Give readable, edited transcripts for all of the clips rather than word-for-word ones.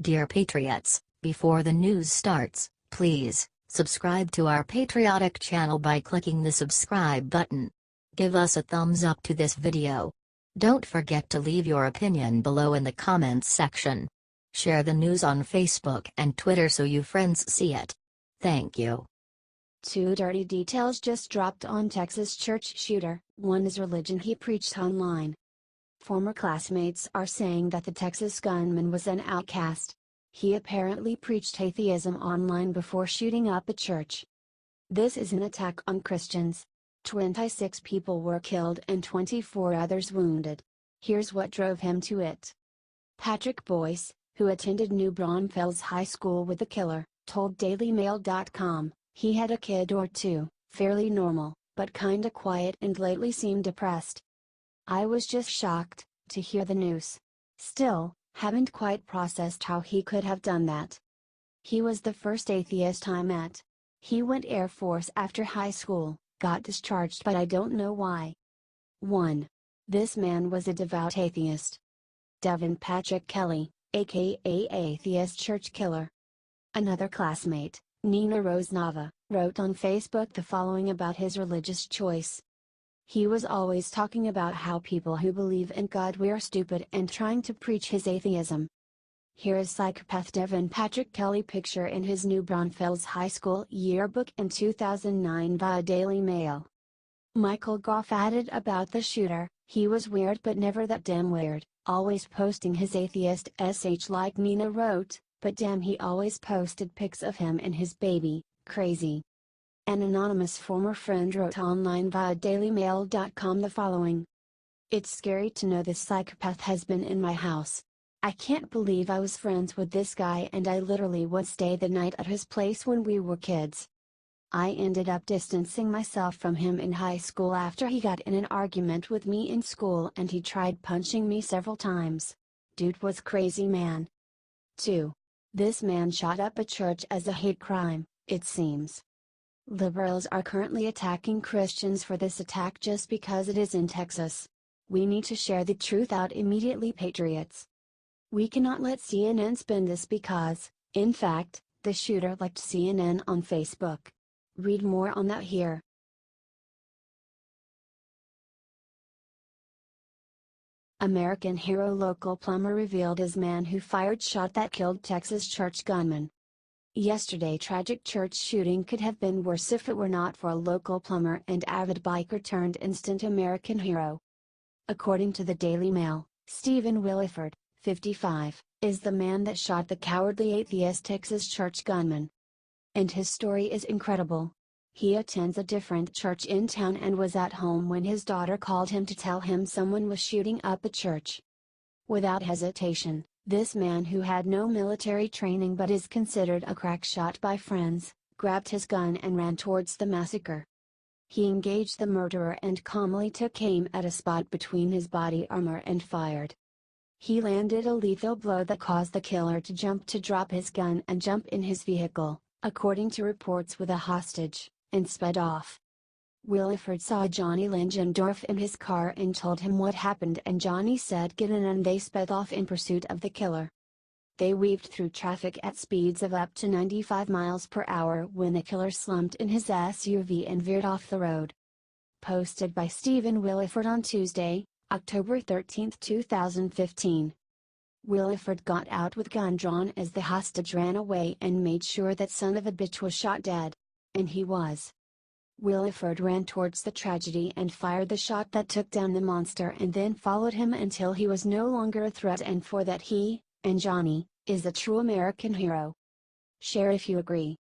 Dear Patriots, before the news starts, please subscribe to our patriotic channel by clicking the subscribe button. Give us a thumbs up to this video. Don't forget to leave your opinion below in the comments section. Share the news on Facebook and Twitter so you friends see it. Thank you. Two dirty details just dropped on Texas church shooter. One is religion he preached online. Former classmates are saying that the Texas gunman was an outcast. He apparently preached atheism online before shooting up a church. This is an attack on Christians. 26 people were killed and 24 others wounded. Here's what drove him to it. Patrick Boyce, who attended New Braunfels High School with the killer, told DailyMail.com, he had a kid or two, fairly normal, but kinda quiet and lately seemed depressed. I was just shocked to hear the news. Still, haven't quite processed how he could have done that. He was the first atheist I met. He went Air Force after high school, got discharged but I don't know why. 1. This man was a devout atheist. Devin Patrick Kelly, aka Atheist Church Killer. Another classmate, Nina Rose Nava, wrote on Facebook the following about his religious choice. He was always talking about how people who believe in God were stupid and trying to preach his atheism. Here is psychopath Devin Patrick Kelly picture in his New Braunfels High School yearbook in 2009 via Daily Mail. Michael Goff added about the shooter, he was weird but never that damn weird, always posting his atheist sh like Nina wrote, but damn he always posted pics of him and his baby, crazy. An anonymous former friend wrote online via dailymail.com the following. It's scary to know this psychopath has been in my house. I can't believe I was friends with this guy and I literally would stay the night at his place when we were kids. I ended up distancing myself from him in high school after he got in an argument with me in school and he tried punching me several times. Dude was crazy, man. 2. This man shot up a church as a hate crime, it seems. Liberals are currently attacking Christians for this attack just because it is in Texas. We need to share the truth out immediately, patriots. We cannot let CNN spin this because, in fact, the shooter liked CNN on Facebook. Read more on that here. American hero local plumber revealed as man who fired shot that killed Texas church gunman. Yesterday tragic church shooting could have been worse if it were not for a local plumber and avid biker turned instant American hero. According to the Daily Mail, Stephen Williford, 55, is the man that shot the cowardly atheist Texas church gunman. And his story is incredible. He attends a different church in town and was at home when his daughter called him to tell him someone was shooting up a church. Without hesitation, this man who had no military training but is considered a crack shot by friends, grabbed his gun and ran towards the massacre. He engaged the murderer and calmly took aim at a spot between his body armor and fired. He landed a lethal blow that caused the killer to jump to drop his gun and jump in his vehicle, according to reports with a hostage, and sped off. Williford saw Johnny Langendorf in his car and told him what happened and Johnny said get in and they sped off in pursuit of the killer. They weaved through traffic at speeds of up to 95 miles per hour when the killer slumped in his SUV and veered off the road. Posted by Stephen Williford on Tuesday, October 13, 2015. Williford got out with gun drawn as the hostage ran away and made sure that son of a bitch was shot dead. And he was. Williford ran towards the tragedy and fired the shot that took down the monster and then followed him until he was no longer a threat, and for that he, and Johnny, is a true American hero. Share if you agree.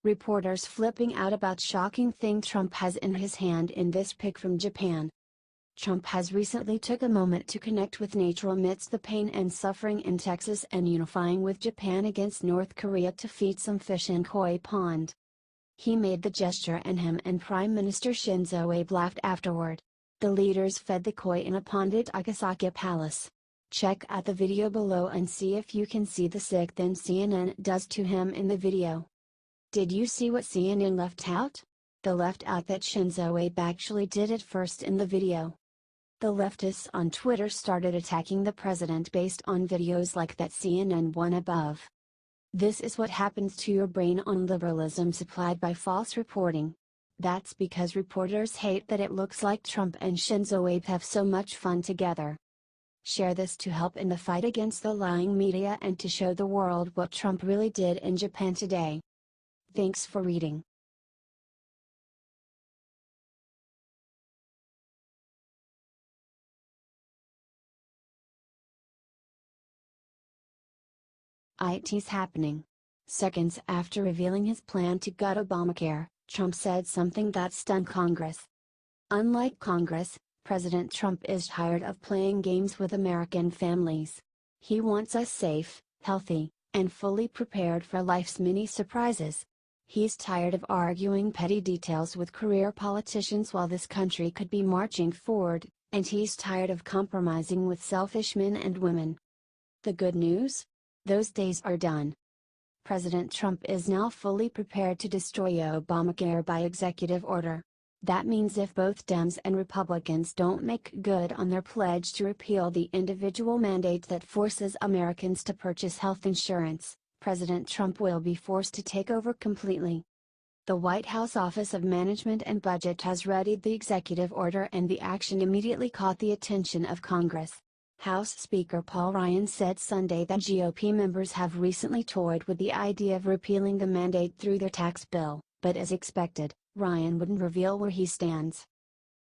Reporters flipping out about shocking thing Trump has in his hand in this pic from Japan. Trump has recently took a moment to connect with nature amidst the pain and suffering in Texas and unifying with Japan against North Korea to feed some fish in Koi Pond. He made the gesture and him and Prime Minister Shinzo Abe laughed afterward. The leaders fed the koi in a pond at Akasaka Palace. Check out the video below and see if you can see the sick thing CNN does to him in the video. Did you see what CNN left out? They left out that Shinzo Abe actually did it first in the video. The leftists on Twitter started attacking the president based on videos like that CNN one above. This is what happens to your brain on liberalism supplied by false reporting. That's because reporters hate that it looks like Trump and Shinzo Abe have so much fun together. Share this to help in the fight against the lying media and to show the world what Trump really did in Japan today. Thanks for reading. It's happening. Seconds after revealing his plan to gut Obamacare, Trump said something that stunned Congress. Unlike Congress, President Trump is tired of playing games with American families. He wants us safe, healthy, and fully prepared for life's many surprises. He's tired of arguing petty details with career politicians while this country could be marching forward, and he's tired of compromising with selfish men and women. The good news? Those days are done. President Trump is now fully prepared to destroy Obamacare by executive order. That means if both Dems and Republicans don't make good on their pledge to repeal the individual mandate that forces Americans to purchase health insurance, President Trump will be forced to take over completely. The White House Office of Management and Budget has readied the executive order, and the action immediately caught the attention of Congress. House Speaker Paul Ryan said Sunday that GOP members have recently toyed with the idea of repealing the mandate through their tax bill, but as expected, Ryan wouldn't reveal where he stands.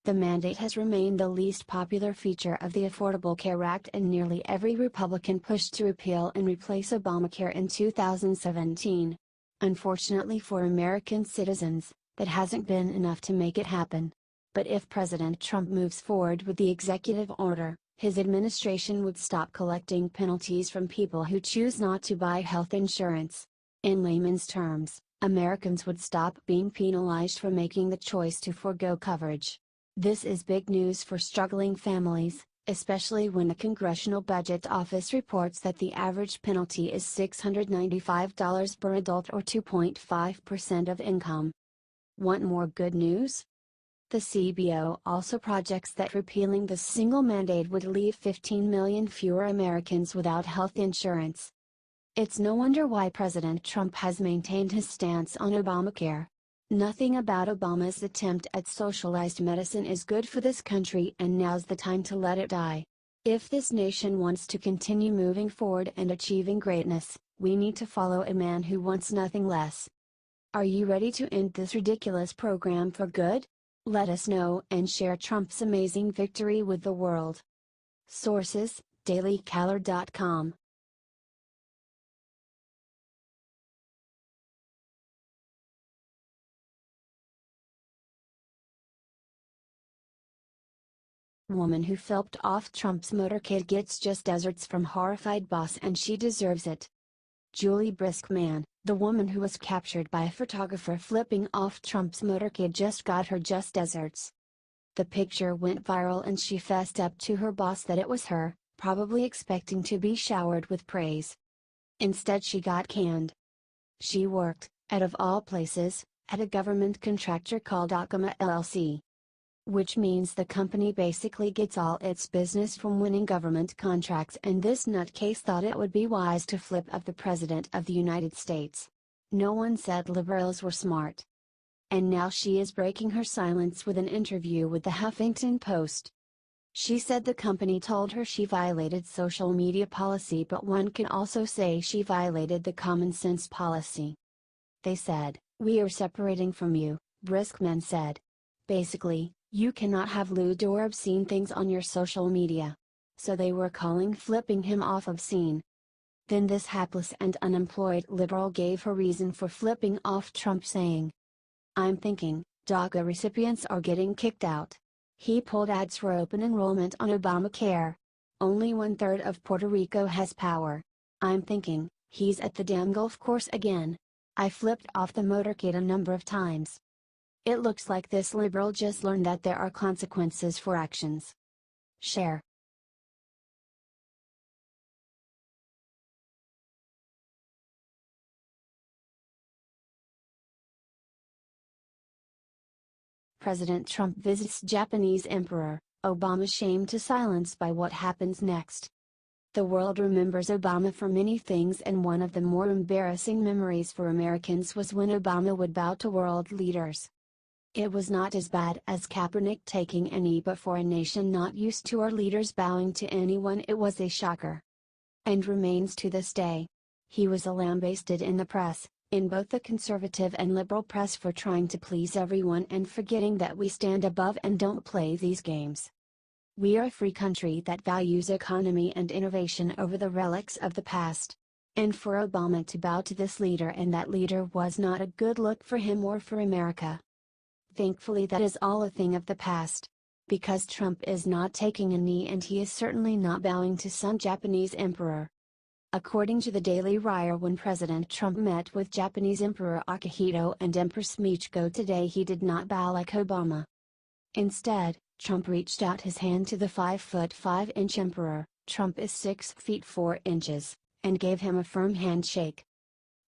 The mandate has remained the least popular feature of the Affordable Care Act, and nearly every Republican pushed to repeal and replace Obamacare in 2017. Unfortunately for American citizens, that hasn't been enough to make it happen. But if President Trump moves forward with the executive order, his administration would stop collecting penalties from people who choose not to buy health insurance. In layman's terms, Americans would stop being penalized for making the choice to forego coverage. This is big news for struggling families, especially when the Congressional Budget Office reports that the average penalty is $695 per adult, or 2.5% of income. Want more good news? The CBO also projects that repealing the single mandate would leave 15 million fewer Americans without health insurance. It's no wonder why President Trump has maintained his stance on Obamacare. Nothing about Obama's attempt at socialized medicine is good for this country, and now's the time to let it die. If this nation wants to continue moving forward and achieving greatness, we need to follow a man who wants nothing less. Are you ready to end this ridiculous program for good? Let us know and share Trump's amazing victory with the world. Sources: dailycaller.com. Woman who flipped off Trump's motorcade gets just desserts from horrified boss, and she deserves it. Julie Briskman, the woman who was captured by a photographer flipping off Trump's motorcade, just got her just desserts. The picture went viral and she fessed up to her boss that it was her, probably expecting to be showered with praise. Instead she got canned. She worked, out of all places, at a government contractor called Akama LLC. Which means the company basically gets all its business from winning government contracts, and this nutcase thought it would be wise to flip up the President of the United States. No one said liberals were smart. And now she is breaking her silence with an interview with the Huffington Post. She said the company told her she violated social media policy, but one can also say she violated the common sense policy. They said, "We are separating from you," Briskman said. Basically, you cannot have lewd or obscene things on your social media. So they were calling flipping him off obscene. Then this hapless and unemployed liberal gave her reason for flipping off Trump, saying, "I'm thinking, DACA recipients are getting kicked out. He pulled ads for open enrollment on Obamacare. Only 1/3 of Puerto Rico has power. I'm thinking, he's at the damn golf course again. I flipped off the motorcade a number of times." It looks like this liberal just learned that there are consequences for actions. Share. President Trump visits Japanese Emperor, Obama shamed to silence by what happens next. The world remembers Obama for many things, and one of the more embarrassing memories for Americans was when Obama would bow to world leaders. It was not as bad as Kaepernick taking a knee, but for a nation not used to our leaders bowing to anyone, it was a shocker. And remains to this day. He was lambasted in the press, in both the conservative and liberal press, for trying to please everyone and forgetting that we stand above and don't play these games. We are a free country that values economy and innovation over the relics of the past. And for Obama to bow to this leader and that leader was not a good look for him or for America. Thankfully, that is all a thing of the past. Because Trump is not taking a knee, and he is certainly not bowing to some Japanese emperor. According to the Daily Wire, when President Trump met with Japanese Emperor Akihito and Empress Michiko today, he did not bow like Obama. Instead, Trump reached out his hand to the 5'5" emperor, Trump is 6 feet 4 inches, and gave him a firm handshake.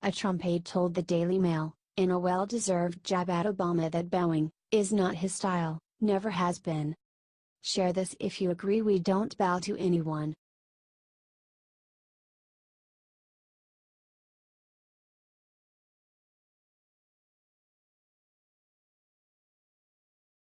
A Trump aide told the Daily Mail, in a well-deserved jab at Obama, that bowing is not his style, never has been. Share this if you agree we don't bow to anyone.